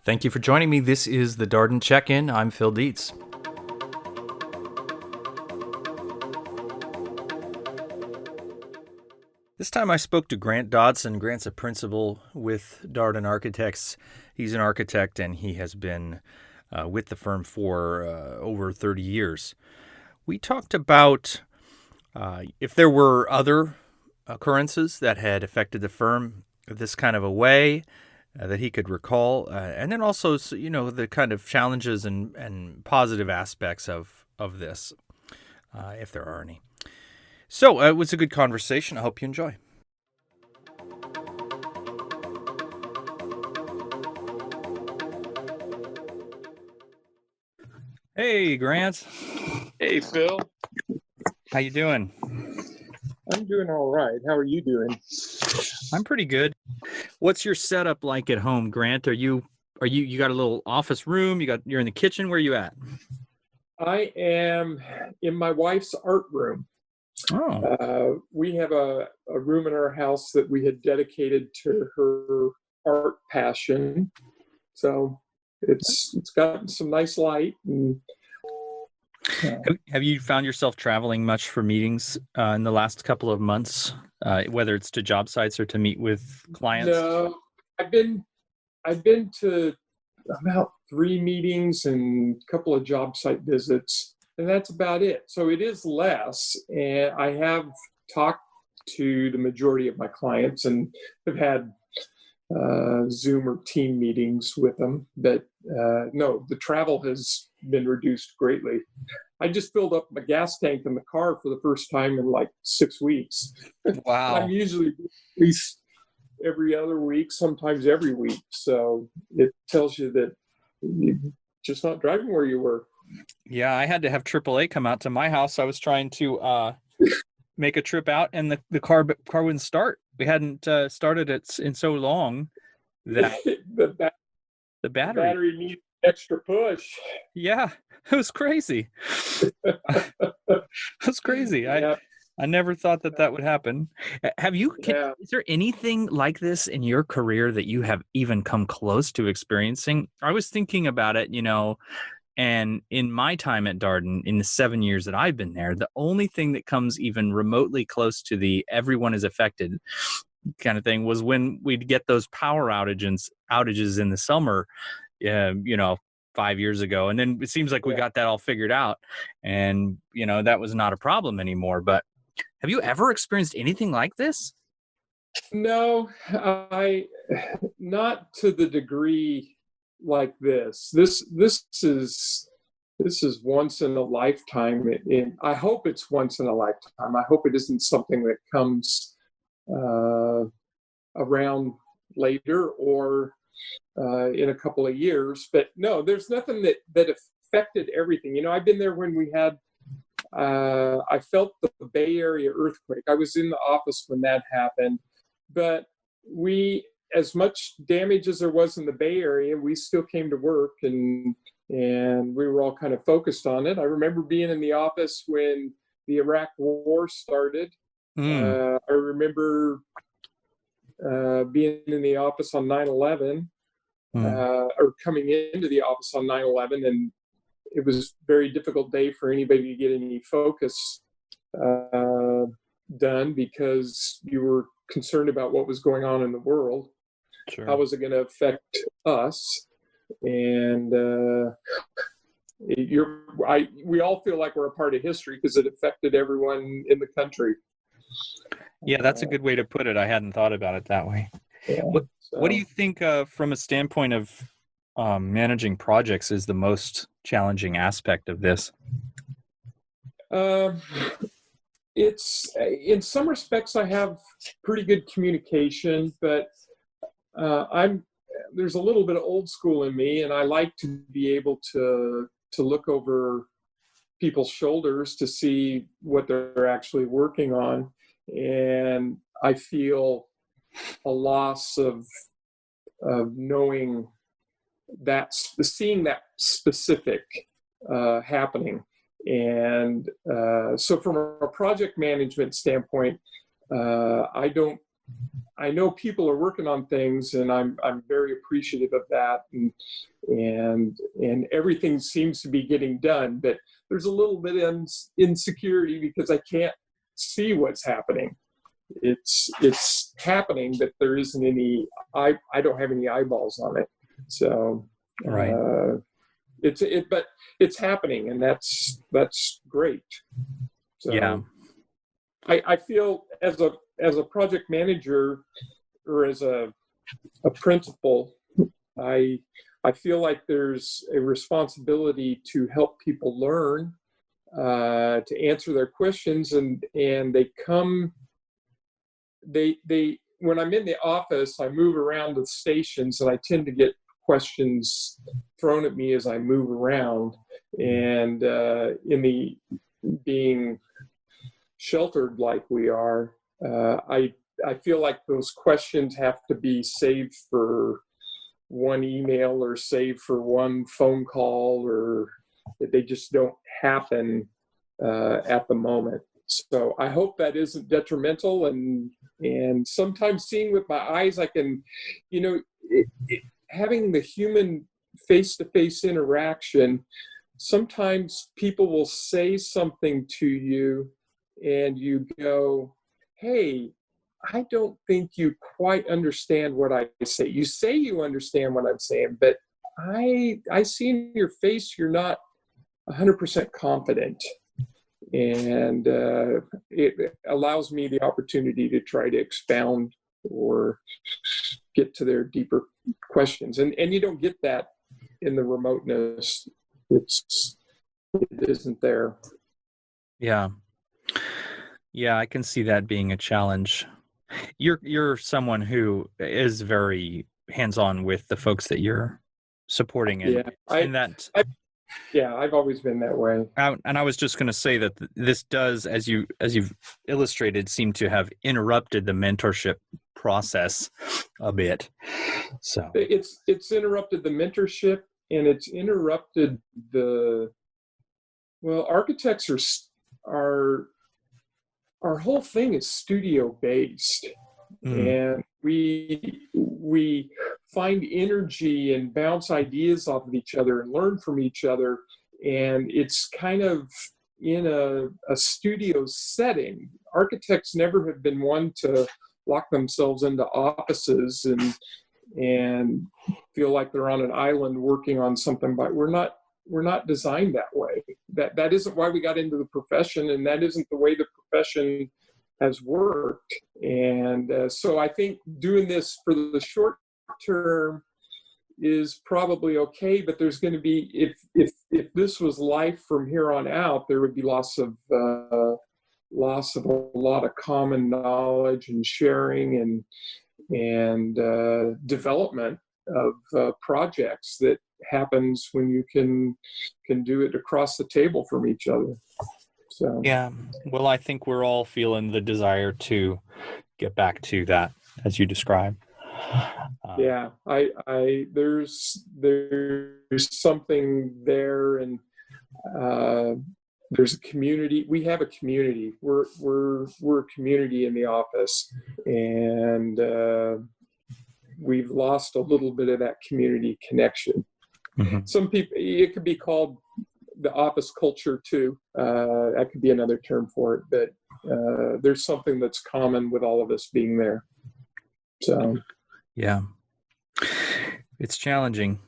Thank you for joining me. This is the Darden Check-In. I'm Phil Dietz. This time I spoke to Grant Dodson. Grant's a principal with Darden Architects. He's an architect and he has been with the firm for over 30 years. We talked about if there were other occurrences that had affected the firm this kind of a way that he could recall, and then also, the kind of challenges and positive aspects of this, if there are any. So it was a good conversation. I hope you enjoy. Hey, Grant. Hey, Phil. How you doing? I'm doing all right. How are you doing? I'm pretty good. What's your setup like at home, Grant? You got a little office room? You're in the kitchen? Where are you at? I am in my wife's art room. Oh. We have a room in our house that we had dedicated to her art passion. So it's got some nice light. And, have you found yourself traveling much for meetings in the last couple of months, whether it's to job sites or to meet with clients? No, I've been to about 3 meetings and a couple of job site visits, and that's about it. So it is less, and I have talked to the majority of my clients and have had Zoom or team meetings with them. But no, the travel has been reduced greatly. I just filled up my gas tank in the car for the first time in like 6 weeks. Wow. I'm usually at least every other week, sometimes every week. So it tells you that you're just not driving where you were. Yeah, I had to have AAA come out to my house. I was trying to make a trip out, and the car wouldn't start. We hadn't started it in so long that the battery needs extra push. Yeah, it was crazy. It was crazy. Yeah. I never thought that would happen. Is there anything like this in your career that you have even come close to experiencing? I was thinking about it, and in my time at Darden, in the 7 years that I've been there, the only thing that comes even remotely close to the everyone is affected kind of thing was when we'd get those power outages in the summer, 5 years ago. And then it seems like we got that all figured out, and, that was not a problem anymore. But have you ever experienced anything like this? No, not to the degree like this. This is once in a lifetime. I hope it's once in a lifetime. I hope it isn't something that comes around later or in a couple of years. But no, there's nothing that affected everything. I've been there when we had I felt the Bay Area earthquake. I was in the office when that happened, but as much damage as there was in the Bay Area, we still came to work, and we were all kind of focused on it. I remember being in the office when the Iraq War started. I remember being in the office on 9/11, or coming into the office on 9/11, and it was a very difficult day for anybody to get any focus done because you were concerned about what was going on in the world. Sure. How was it going to affect us? And we all feel like we're a part of history because it affected everyone in the country. Yeah, that's a good way to put it. I hadn't thought about it that way. Yeah, what do you think from a standpoint of managing projects is the most challenging aspect of this? It's in some respects I have pretty good communication, but there's a little bit of old school in me, and I like to be able to look over people's shoulders to see what they're actually working on, and I feel a loss of knowing that, seeing that specific happening. And so from a project management standpoint, I don't I know people are working on things, and I'm very appreciative of that, and everything seems to be getting done. But there's a little bit of insecurity because I can't see what's happening. It's happening, but there isn't any. I don't have any eyeballs on it. So Right. but it's happening, and that's great. So Yeah. I feel as a project manager or as a principal, I feel like there's a responsibility to help people learn, to answer their questions, and they when I'm in the office, I move around the stations, and I tend to get questions thrown at me as I move around, and in the being sheltered like we are, I feel like those questions have to be saved for one email or saved for one phone call, or they just don't happen at the moment. So I hope that isn't detrimental, and sometimes seeing with my eyes, I can, having the human face-to-face interaction, sometimes people will say something to you and you go, hey, I don't think you quite understand what I say. You say you understand what I'm saying, but I see in your face you're not 100% confident. And it allows me the opportunity to try to expound or get to their deeper questions. And you don't get that in the remoteness. It isn't there. Yeah. Yeah, I can see that being a challenge. You're someone who is very hands-on with the folks that you're supporting, and I've always been that way. And I was just going to say that this does, as you've illustrated, seem to have interrupted the mentorship process a bit. So it's interrupted the mentorship, and it's interrupted architects are our whole thing is studio based, and we find energy and bounce ideas off of each other and learn from each other, and it's kind of in a studio setting. Architects never have been one to lock themselves into offices and feel like they're on an island working on something, but we're not designed that way. That isn't why we got into the profession, and that isn't the way the profession has worked. And so I think doing this for the short term is probably okay, but there's going to be, if this was life from here on out, there would be loss of a lot of common knowledge and sharing and development of projects that happens when you can do it across the table from each other. So yeah, well, I think we're all feeling the desire to get back to that, as you described. Yeah, there's something there, and there's a community. We have a community. We're a community in the office, and we've lost a little bit of that community connection. Mm-hmm. Some people, it could be called the office culture too. That could be another term for it, but there's something that's common with all of us being there. So, yeah, it's challenging.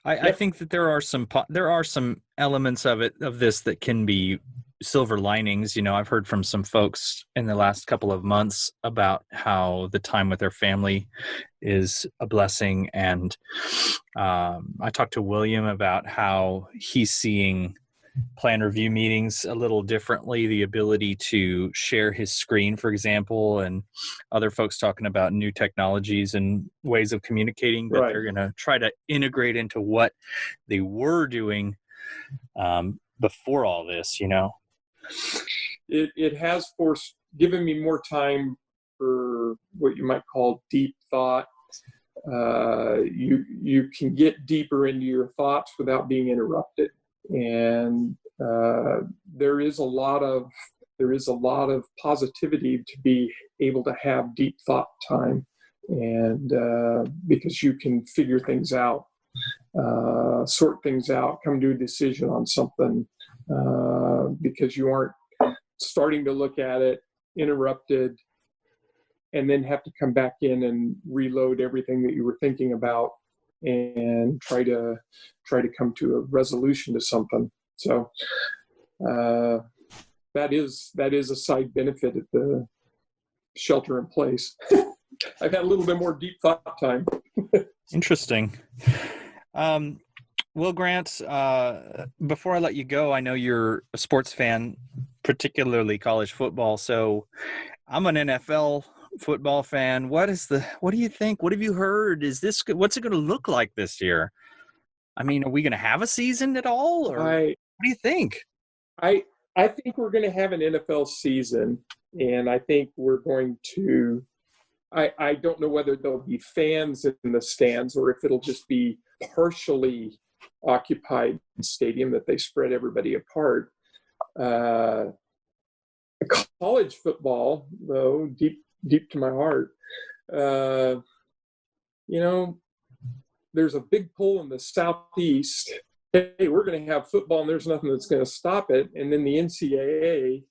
I think that there are some elements of this that can be silver linings. I've heard from some folks in the last couple of months about how the time with their family is a blessing. And I talked to William about how he's seeing plan review meetings a little differently, the ability to share his screen, for example, and other folks talking about new technologies and ways of communicating that they're going to try to integrate into what they were doing before all this, It has given me more time for what you might call deep thought. You can get deeper into your thoughts without being interrupted. And there is a lot of there is a lot of positivity to be able to have deep thought time, and because you can figure things out, sort things out, come to a decision on something, because you aren't starting to look at it, interrupted, and then have to come back in and reload everything that you were thinking about and try to come to a resolution to something. So that is a side benefit of the shelter in place. I've had a little bit more deep thought time. Interesting. Well, Grant, before I let you go, I know you're a sports fan, particularly college football. So I'm an NFL football fan. What do you think? What have you heard? What's it going to look like this year? I mean, are we going to have a season at all? Or what do you think? I think we're going to have an NFL season, and I think we're going to, I don't know whether there'll be fans in the stands or if it'll just be partially occupied stadium that they spread everybody apart. College football, though, deep to my heart, there's a big pull in the Southeast. Hey, we're going to have football and there's nothing that's going to stop it. And then the NCAA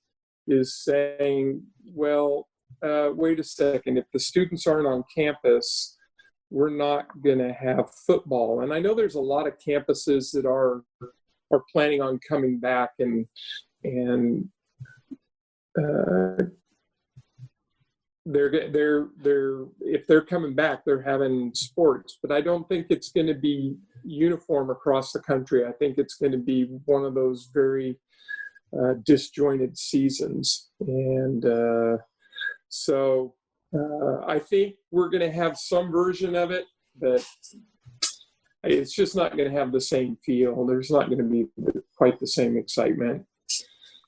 is saying, well, wait a second, if the students aren't on campus, we're not going to have football. And I know there's a lot of campuses that are planning on coming back and they're if they're coming back, they're having sports, but I don't think it's going to be uniform across the country. I think it's going to be one of those very disjointed seasons, and so I think we're going to have some version of it, but it's just not going to have the same feel. There's not going to be quite the same excitement.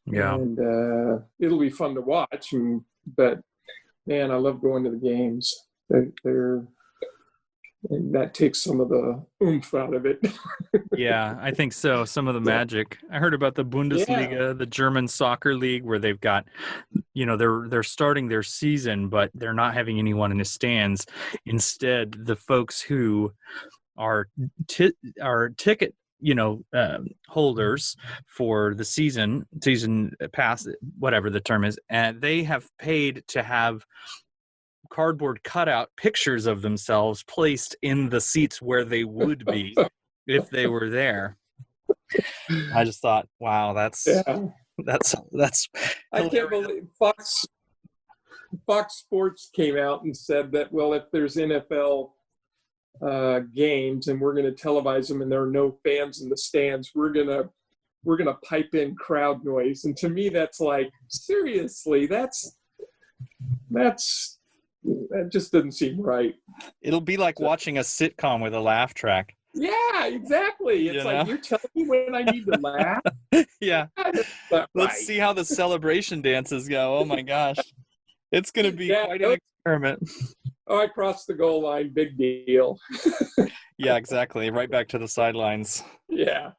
Yeah, and it'll be fun to watch, but man, I love going to the games. And that takes some of the oomph out of it. Yeah, I think so. Some of the magic. I heard about the Bundesliga, the German soccer league, where they've got, they're starting their season, but they're not having anyone in the stands. Instead, the folks who are ticket holders for the season pass, whatever the term is, and they have paid to have cardboard cutout pictures of themselves placed in the seats where they would be if they were there. I just thought, wow, that's I can't believe Fox Sports came out and said that, well, if there's NFL games and we're going to televise them and there are no fans in the stands, we're going to pipe in crowd noise. And to me, that's like, seriously, that just doesn't seem right. It'll be like watching a sitcom with a laugh track. Yeah, exactly. It's like, you're telling me when I need to laugh? Yeah. Let's see how the celebration dances go. Oh my gosh. It's going to be quite an experiment. Oh, I crossed the goal line. Big deal. Yeah, exactly. Right back to the sidelines. Yeah.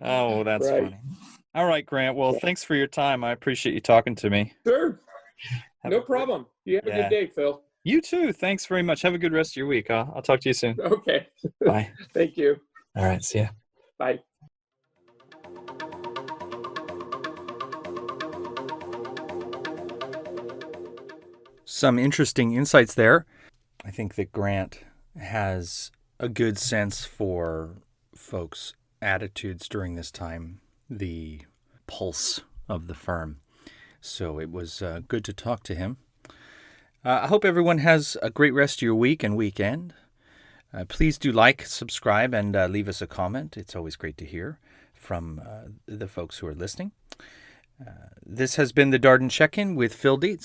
Oh, that's funny. All right, Grant. Well, thanks for your time. I appreciate you talking to me. Sure. No problem. You have a good day, Phil. You too. Thanks very much. Have a good rest of your week. I'll talk to you soon. Okay. Bye. Thank you. All right. See ya. Bye. Some interesting insights there. I think that Grant has a good sense for folks' attitudes during this time, the pulse of the firm. So it was good to talk to him. I hope everyone has a great rest of your week and weekend. Please do like, subscribe, and leave us a comment. It's always great to hear from the folks who are listening. This has been the Darden Check-In with Phil Dietz.